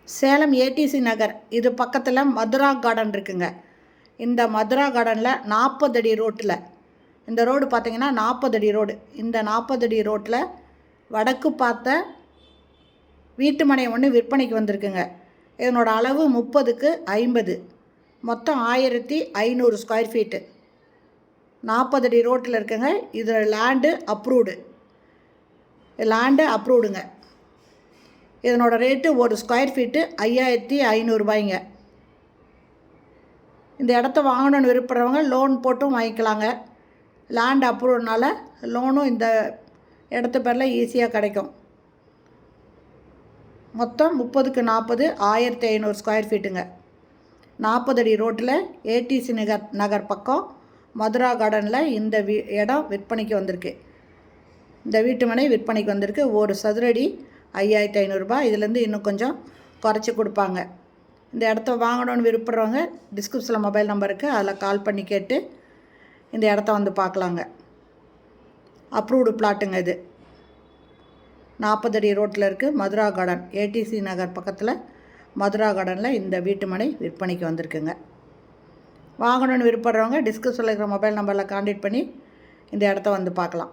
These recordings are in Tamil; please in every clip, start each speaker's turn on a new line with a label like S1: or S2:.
S1: சேலம் ஏடிசி நகர் இது பக்கத்தில் மதுரா கார்டன் இருக்குங்க. இந்த மதுரா கார்டனில் 40 அடி ரோட்டில், இந்த ரோடு பார்த்திங்கன்னா 40 அடி ரோடு. இந்த 40 அடி ரோட்டில் வடக்கு பார்த்த வீட்டு மனை ஒன்று விற்பனைக்கு வந்திருக்குங்க. இதனோட அளவு 30க்கு 50, மொத்தம் 1500 ஸ்கொயர் ஃபீட்டு. 40 அடி ரோட்டில் இருக்குங்க. இதில் லேண்டு அப்ரூவ்டுங்க. இதனோட ரேட்டு ஒரு ஸ்கொயர் ஃபீட்டு 5500 ரூபாய்ங்க. இந்த இடத்த வாங்கணுன்னு விருப்பப்படுறவங்க லோன் போட்டும் வாங்கிக்கலாங்க. லேண்ட் அப்ரூவ்னால லோனும் இந்த இடத்து பேரில் ஈஸியாக கிடைக்கும். மொத்தம் 30க்கு 40, 1500 ஸ்கொயர் ஃபீட்டுங்க. 40 அடி ரோட்டில் ஏடிசி நகர் பக்கம் மதுரா கார்டனில் இந்த இடம் விற்பனைக்கு வந்திருக்கு. இந்த வீட்டு மனை விற்பனைக்கு வந்திருக்கு. ஒரு சதுரடி 5500 ரூபாய். இதுலேருந்து இன்னும் கொஞ்சம் குறைச்சி கொடுப்பாங்க. இந்த இடத்த வாங்கணுன்னு விருப்பப்படுறவங்க டிஸ்கிரிப்ஷனில் மொபைல் நம்பர் இருக்குது, அதில் கால் பண்ணி கேட்டு இந்த இடத்த வந்து பார்க்கலாங்க. அப்ரூவ்டு பிளாட்டுங்க இது. 40 அடி ரோட்டில் இருக்குது மதுரா கார்டன், ஏடிசி நகர் பக்கத்தில் மதுரா கார்டனில் இந்த வீட்டு மனை விற்பனைக்கு வந்திருக்குங்க. வாங்கணுன்னு விருப்பப்படுறவங்க டிஸ்கிரிப்ஷனில் இருக்கிற மொபைல் நம்பரில் கான்டாக்ட் பண்ணி இந்த இடத்த வந்து பார்க்கலாம்.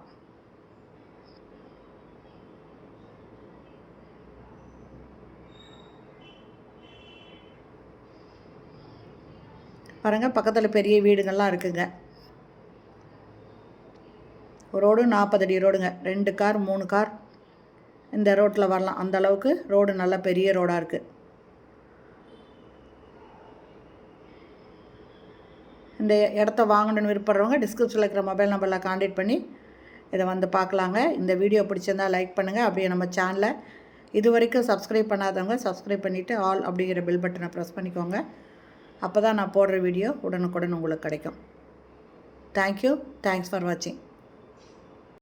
S1: பாருங்கள், பக்கத்தில் பெரிய வீடுகள்லாம் இருக்குங்க. ரோடு 40 அடி ரோடுங்க. 2 கார் 3 கார் இந்த ரோட்டில் வரலாம். அந்த அளவுக்கு ரோடு நல்ல பெரிய ரோடாக இருக்குது. இந்த இடத்த வாங்கணுன்னு விருப்பப்படுறவங்க டிஸ்கிரிப்ஷனில் இருக்கிற மொபைல் நம்பரில் கான்டாக்ட் பண்ணி இதை வந்து பார்க்கலாங்க. இந்த வீடியோ பிடிச்சிருந்தால் லைக் பண்ணுங்கள். அப்படியே நம்ம சேனலை இது வரைக்கும் சப்ஸ்கிரைப் பண்ணாதவங்க சப்ஸ்கிரைப் பண்ணிவிட்டு ஆல் அப்படிங்கிற பெல் பட்டனை ப்ரெஸ் பண்ணிக்கோங்க. அப்போ தான் நான் போடுற வீடியோ உடனுக்குடன் உங்களுக்கு கிடைக்கும். தேங்க்யூ. தேங்க்ஸ் ஃபார் வாட்சிங்.